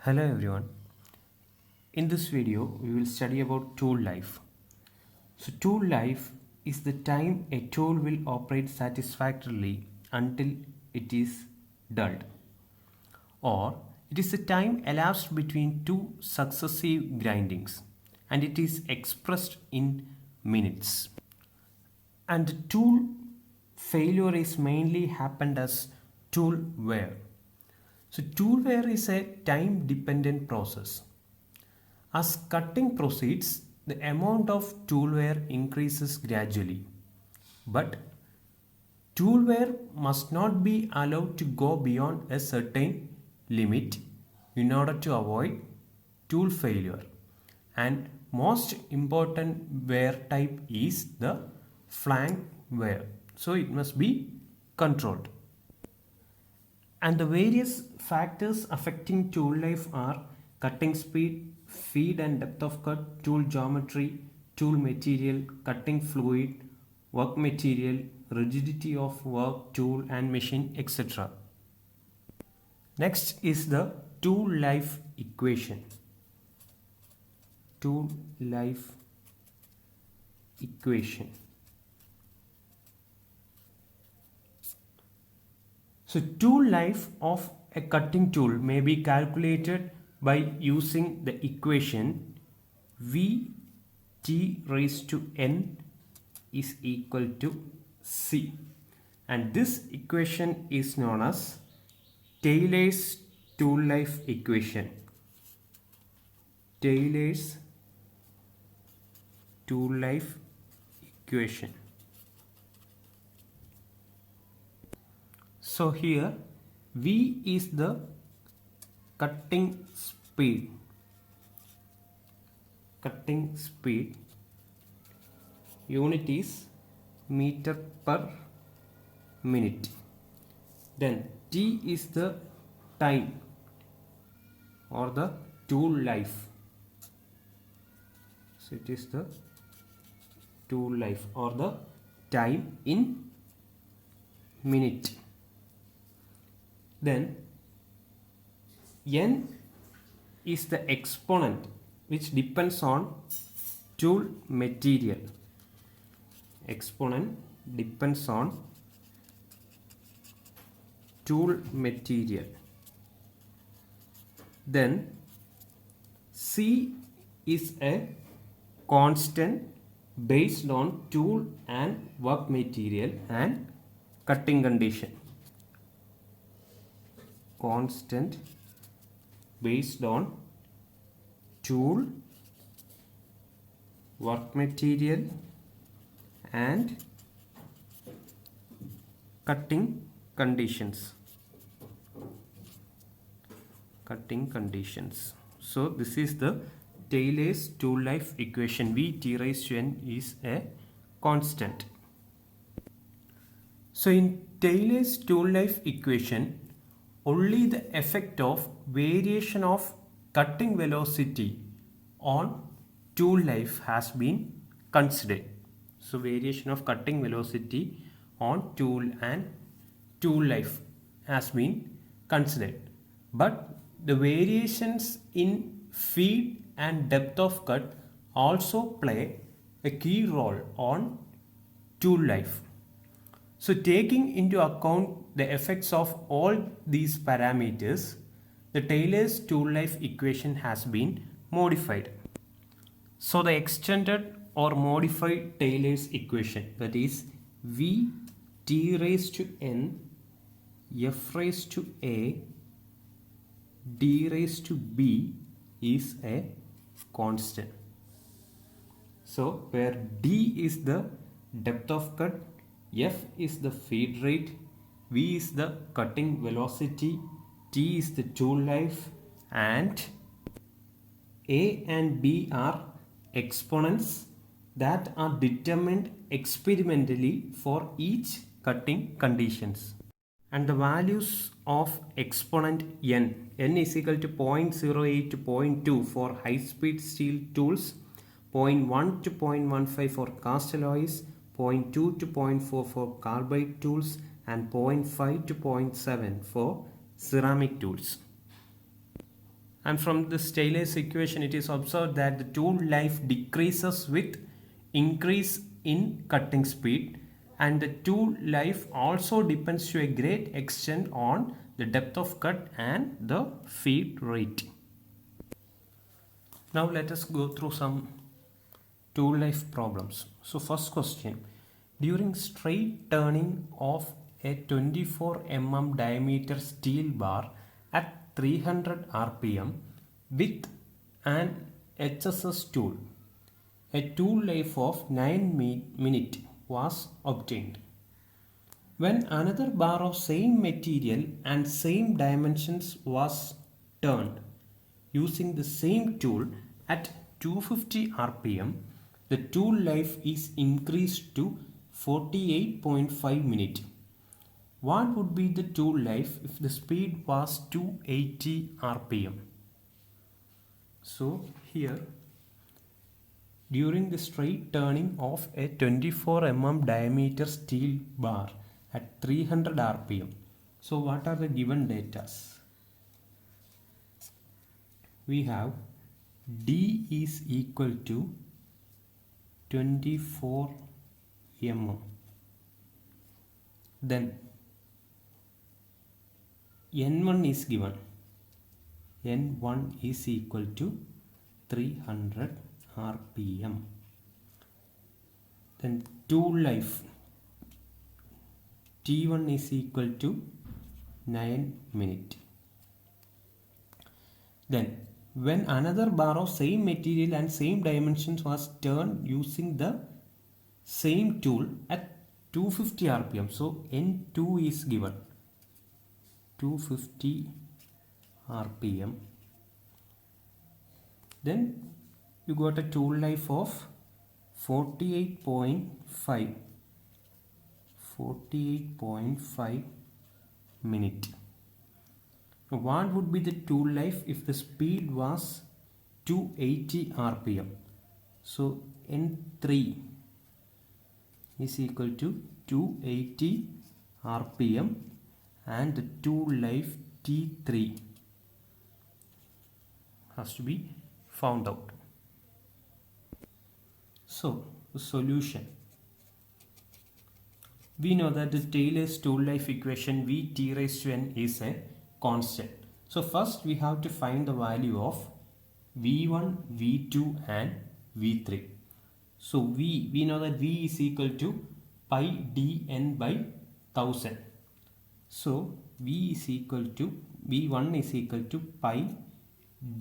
Hello everyone. In this video we will study about tool life. So tool life is the time a tool will operate satisfactorily until it is dulled, or it is the time elapsed between two successive grindings, and it is expressed in minutes. And the tool failure is mainly happened as tool wear. So tool wear is a time dependent process. As cutting proceeds, the amount of tool wear increases gradually, but tool wear must not be allowed to go beyond a certain limit in order to avoid tool failure. And most important wear type is the flank wear, so it must be controlled. And the various factors affecting tool life are cutting speed, feed and depth of cut, tool geometry, tool material, cutting fluid, work material, rigidity of work, tool and machine, etc. Next is the tool life equation. Tool life equation. So tool life of a cutting tool may be calculated by using the equation V T raised to N is equal to C, and this equation is known as Taylor's tool life equation. Taylor's tool life equation. So here V is the cutting speed. Cutting speed. Unit is meter per minute. Then T is the time or the tool life. So it is the tool life or the time in minute. Then N is the exponent which depends on tool material. Exponent depends on tool material. Then C is a constant based on tool and work material and cutting condition. Constant based on tool, work material and cutting conditions. Cutting conditions. So this is the Taylor's tool life equation. V T raised to N is a constant. So in Taylor's tool life equation, only the effect of variation of cutting velocity on tool life has been considered. So variation of cutting velocity on tool and tool life has been considered. But the variations in feed and depth of cut also play a key role on tool life. So taking into account the effects of all these parameters, the Taylor's tool life equation has been modified. So the extended or modified Taylor's equation, that is V T raised to N F raised to A D raised to B is a constant. So where D is the depth of cut, F is the feed rate, V is the cutting velocity, T is the tool life, and A and B are exponents that are determined experimentally for each cutting conditions. And the values of exponent n is equal to 0.08 to 0.2 for high speed steel tools, 0.1 to 0.15 for cast alloys, 0.2 to 0.4 for carbide tools, and 0.5 to 0.7 for ceramic tools. And from this Taylor's equation, it is observed that the tool life decreases with increase in cutting speed, and the tool life also depends to a great extent on the depth of cut and the feed rate. Now let us go through some tool life problems. So first question, during straight turning of a 24 mm diameter steel bar at 300 rpm with an HSS tool, a tool life of 9 minutes was obtained. When another bar of same material and same dimensions was turned using the same tool at 250 rpm, the tool life is increased to 48.5 minutes. What would be the tool life if the speed was 280 rpm? So here, during the straight turning of a 24 mm diameter steel bar at 300 rpm, so what are the given data? We have D is equal to 24 mm. Then N1 is given. N1 is equal to 300 rpm. Then tool life, T1 is equal to 9 minutes. Then when another bar of same material and same dimensions was turned using the same tool at 250 rpm, so N2 is given 250 rpm, then you got a tool life of 48.5 minutes. What would be the tool life if the speed was 280 rpm? So N3 is equal to 280 rpm and the tool life T3 has to be found out. So the solution, we know that the Taylor's tool life equation Vt raised to n is a constant. So first we have to find the value of V1, V2 and V3. So we know that V is equal to pi dn by 1000. So V is equal to, V1 is equal to pi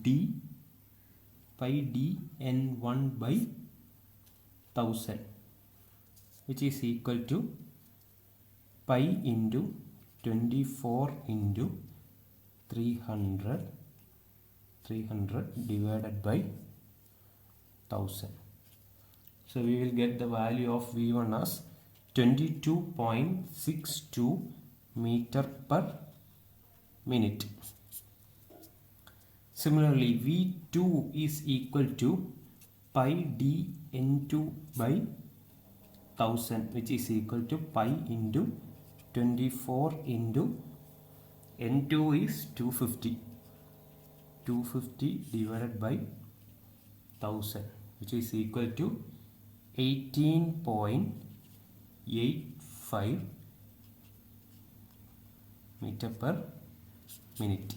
dn1 by 1000, which is equal to pi into 24 into 300 divided by 1000. So we will get the value of V1 as 22.62 meter per minute. Similarly, V2 is equal to pi dn2 by 1000, which is equal to pi into 24 into n2 is 250 divided by 1000, which is equal to 18.85 meter per minute.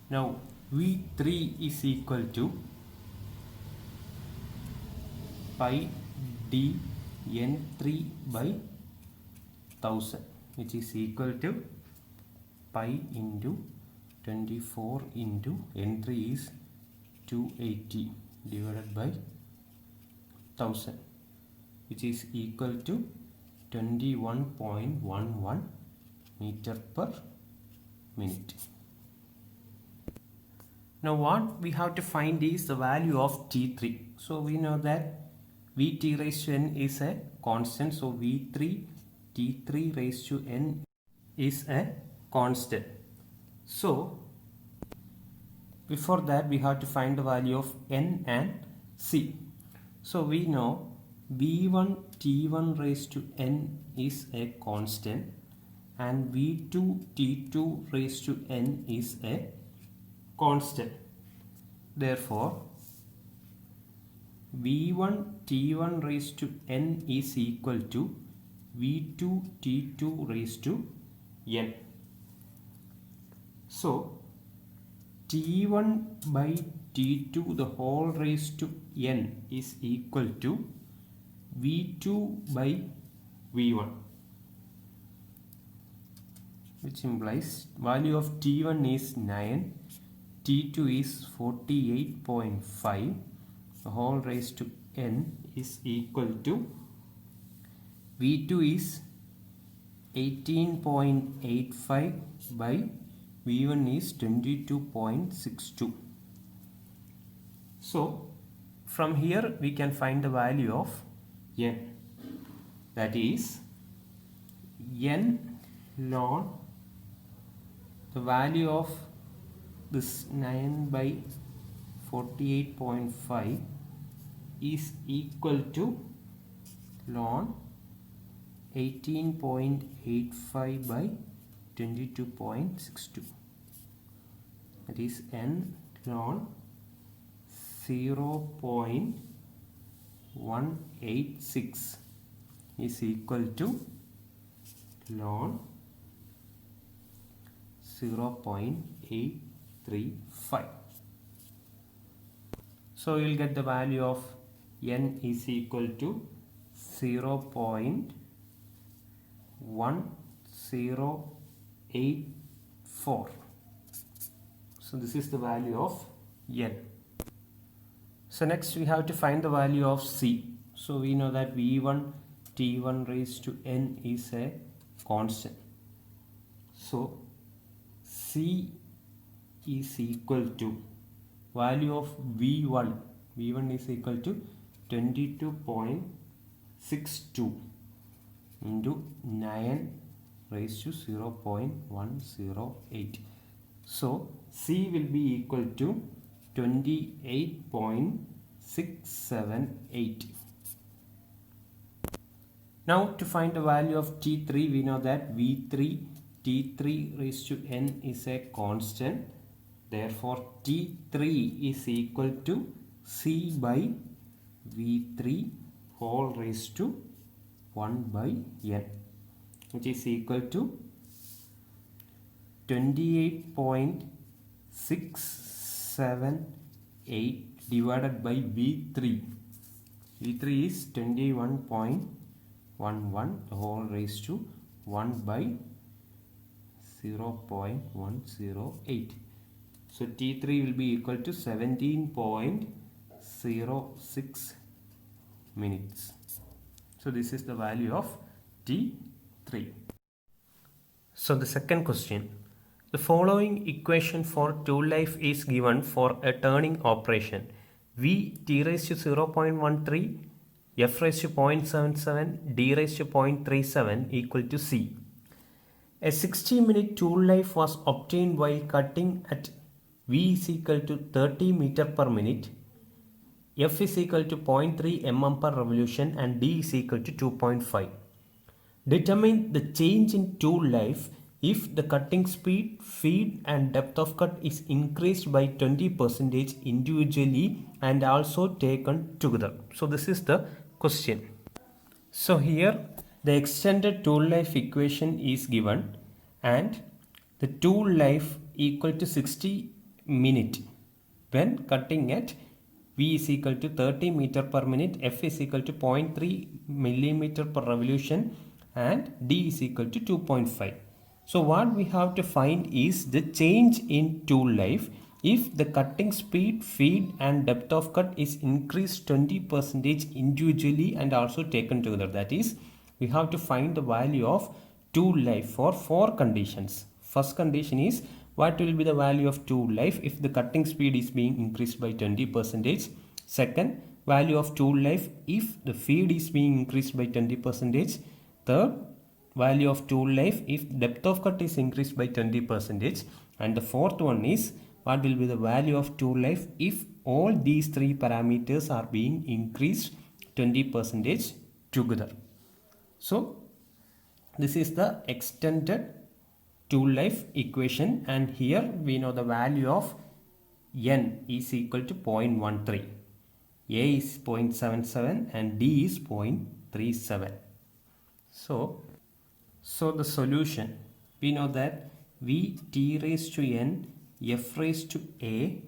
Now V3 is equal to pi dn3 by 1000, which is equal to pi into 24 into n3 is 280 divided by 1000, which is equal to 21.11 meter per minute. Now what we have to find is the value of T3. So we know that Vt raised to n is a constant. So V3 T3 raised to n is a constant. So before that we have to find the value of n and c. So we know V1 T1 raised to n is a constant and V2 T2 raised to n is a constant. Therefore, V1 T1 raised to n is equal to V2 T2 raised to n. So, T1 by T2 the whole raised to n is equal to V2 by V1, which implies value of T1 is 9, T2 is 48.5, the whole raised to n is equal to V2 is 18.85 by V1 is 22.62. So, from here we can find the value of n, that is n ln the value of this 9 by 48.5 is equal to ln 18.85 by 22.62, that is n ln 0.186 is equal to ln 0.835. So you will get the value of n is equal to 0.1084. So this is the value of n. So next we have to find the value of C. So we know that V1 T1 raised to n is a constant. So C is equal to value of V1. V1 is equal to 22.62 into 9 raised to 0.108. So C will be equal to 28.678. Now to find the value of T3, we know that V3 T3 raised to n is a constant. Therefore, T3 is equal to C by V3 whole raised to 1 by n, which is equal to 28.678 divided by V3. V3 is 21.11, the whole raised to 1 by 0.108. So T3 will be equal to 17.06 minutes. So this is the value of T3. So the second question. The following equation for tool life is given for a turning operation. V T raised to 0.13, F raised to 0.77, D raised to 0.37 equal to C. A 60-minute tool life was obtained while cutting at V is equal to 30 meter per minute, F is equal to 0.3 mm per revolution and D is equal to 2.5. Determine the change in tool life if the cutting speed, feed and depth of cut is increased by 20% individually and also taken together. So this is the question. So here the extended tool life equation is given and the tool life equal to 60 minute when cutting at V is equal to 30 meter per minute, F is equal to 0.3 millimeter per revolution and D is equal to 2.5. So what we have to find is the change in tool life if the cutting speed, feed and depth of cut is increased 20% individually and also taken together. That is, we have to find the value of tool life for 4 conditions. First condition is what will be the value of tool life if the cutting speed is being increased by 20%. Second, value of tool life if the feed is being increased by 20%. Third, value of tool life if depth of cut is increased by 20%. And the fourth one is what will be the value of tool life if all these 3 parameters are being increased 20% together. So this is the extended tool life equation and here we know the value of n is equal to 0.13. A is 0.77 and D is 0.37. So the solution, we know that V t raised to n f raised to a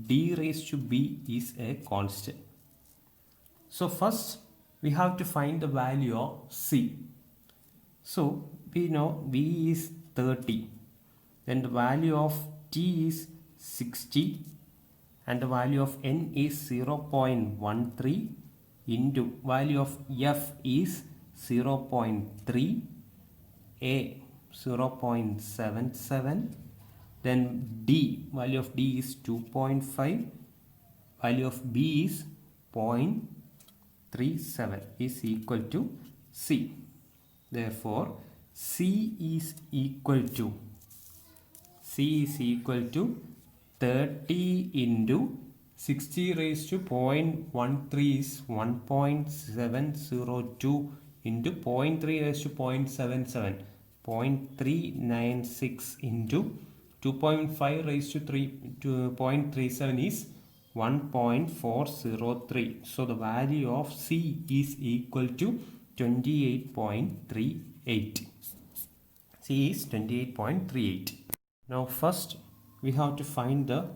d raised to b is a constant. So first we have to find the value of c. So we know v is 30, then the value of t is 60 and the value of n is 0.13 into value of f is 0.3, a 0.77, then d, value of d is 2.5, value of b is 0.37 is equal to c. Therefore c is equal to 30 into 60 raised to 0.13 is 1.702 into 0.3 raised to 0.77, 0.396 into 2.5 raised to 0.37 is 1.403. So the value of C is equal to 28.38. C is 28.38. Now first we have to find the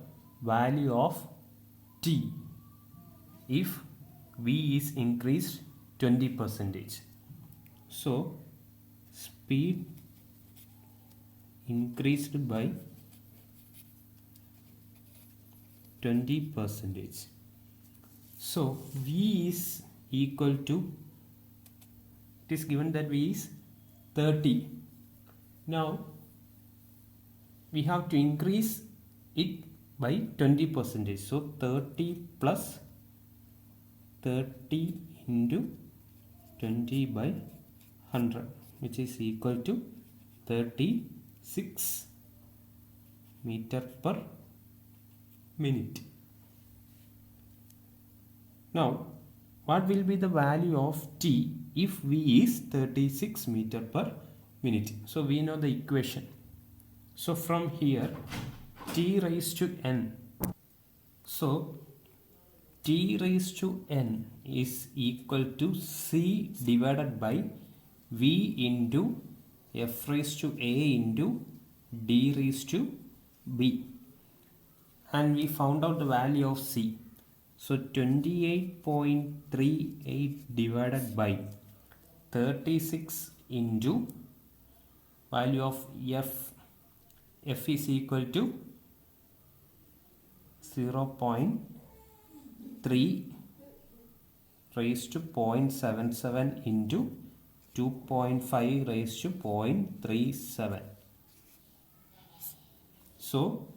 value of t if v is increased 20%. So speed increased by 20%. So v is equal to, it is given that v is 30. Now we have to increase it by 20%. So 30 plus 30 into 20 by 100, which is equal to 36 meter per minute. Now what will be the value of t if v is 36 meter per minute? So we know the equation. So from here t raised to n, so t raised to n is equal to c divided by v into f raised to a into d raised to b, and we found out the value of c. So 28.38 divided by 36 into value of f is equal to 0.3 raised to 0.77 into 2.5 raised to 0.37. So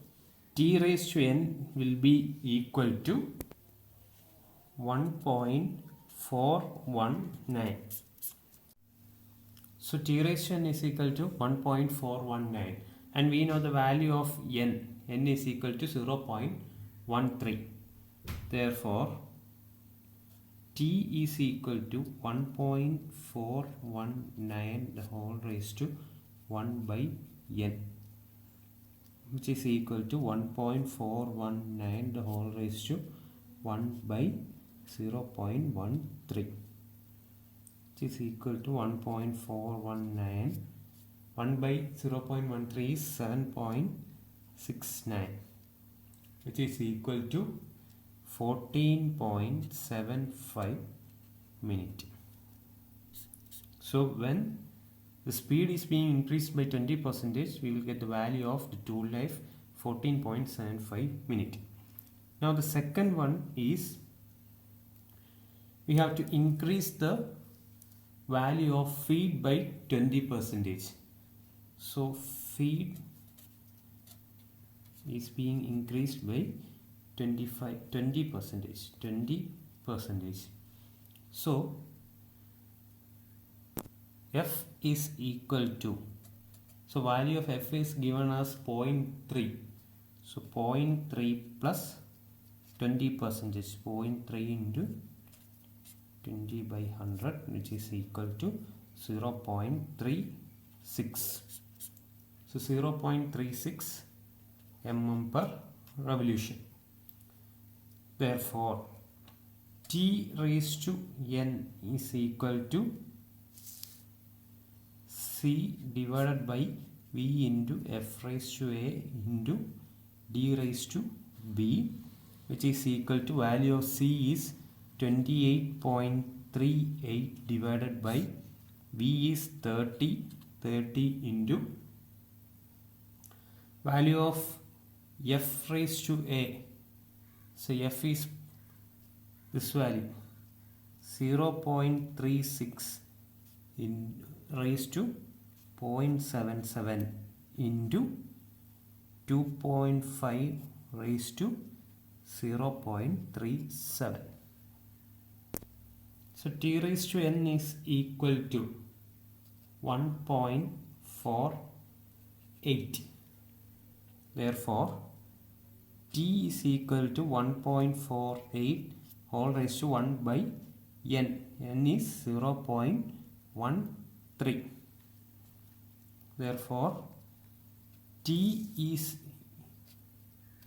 t raised to n will be equal to 1.419. So t raised to n is equal to 1.419, and we know the value of n is equal to 0.13. Therefore t is equal to 1.419 the whole raised to 1 by n, which is equal to 1.419 the whole raised to 1 by 0.13, which is equal to 1.419. 1 by 0.13 is 7.69, which is equal to 14.75 minute. So when the speed is being increased by 20%, we will get the value of the tool life 14.75 minute. Now the second one is we have to increase the value of feed by 20%. So feed is being increased by 20%. So f is equal to, so value of f is given as 0.3. So 0.3 plus 20%, 0.3 into 20 by 100, which is equal to 0.36. So 0.36 mm per revolution. Therefore, T raised to n is equal to C divided by V into F raised to A into D raised to B, which is equal to value of C is 28.38 divided by V is 30 into value of F raised to A. So F is this value 0.36 raised to 0.77 into 2.5 raised to 0.37. So T raised to n is equal to 1.48. Therefore, T is equal to 1.48 whole raised to 1 by n. N is 0.13. Therefore, T is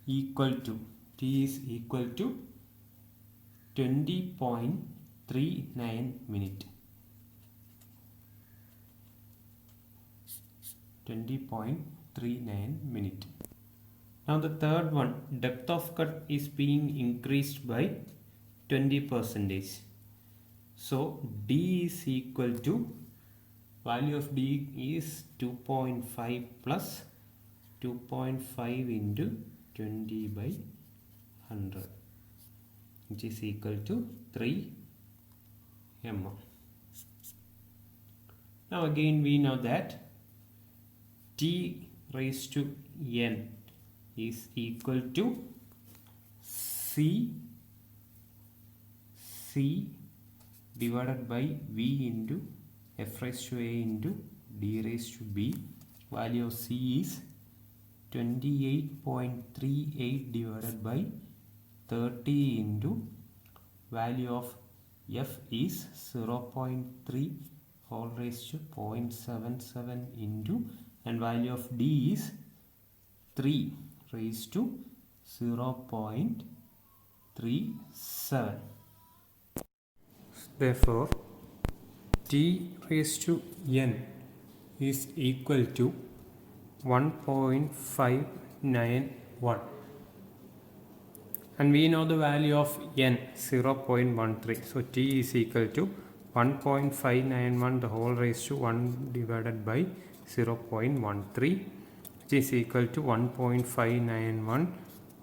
equal to 20.39 minute. 20.39 minute. Now the third one, depth of cut is being increased by 20%. So D is equal to, value of D is 2.5 plus 2.5 into 20 by 100, which is equal to 3 mm. Now again we know that T raised to n is equal to C divided by V into F raised to A into D raised to B. Value of C is 28.38 divided by 30 into value of F is 0.3 whole raised to 0.77 into, and value of D is 3 raised to 0.37. Therefore, T raised to n is equal to 1.591, and we know the value of n 0.13. So T is equal to 1.591 the whole raised to 1 divided by 0.13, which is equal to 1.591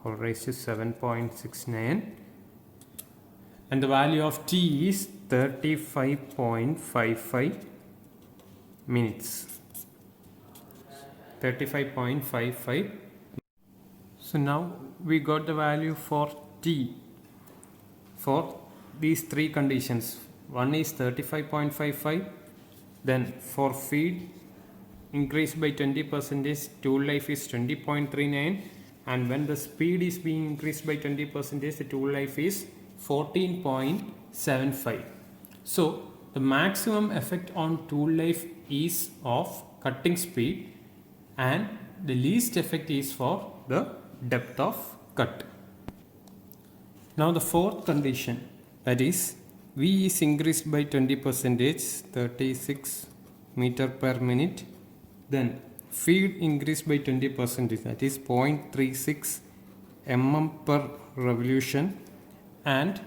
whole raised to 7.69, and the value of T is 35.55 minutes. 35.55. So now we got the value for T for these three conditions. One is 35.55, then for feed increased by 20%, tool life is 20.39, and when the speed is being increased by 20%, the tool life is 14.75. So the maximum effect on tool life is of cutting speed, and the least effect is for the depth of cut. Now the fourth condition, that is V is increased by 20%, 36 meter per minute, then feed increased by 20%, that is 0.36 mm per revolution, and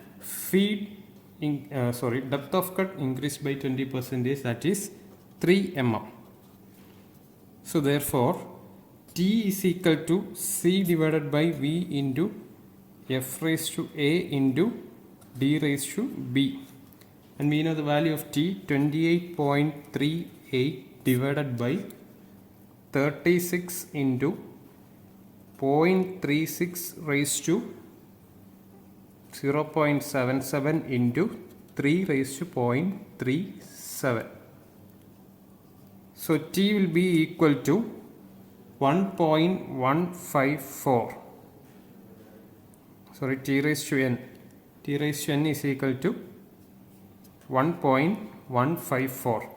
depth of cut increased by 20%, that is 3 mm. So therefore T is equal to C divided by V into F raised to A into D raised to B, and we know the value of T 28.38 divided by 36 into 0.36 raised to 0.77 into 3 raised to 0.37. So T will be equal to 1.154. Sorry, T raised to n. T raised to n is equal to 1.154.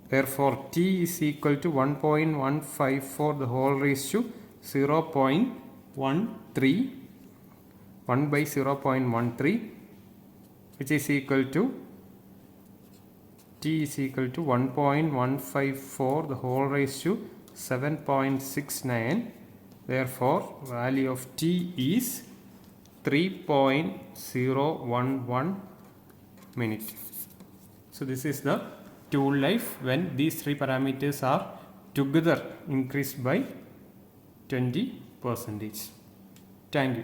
Therefore, T is equal to 1.154 the whole raised to 0.37. 1 by 0.13, which is equal to t is equal to 1.154 the whole raised to 7.69. Therefore, value of t is 3.011 minute. So this is the tool life when these three parameters are together increased by 20%. Thank you.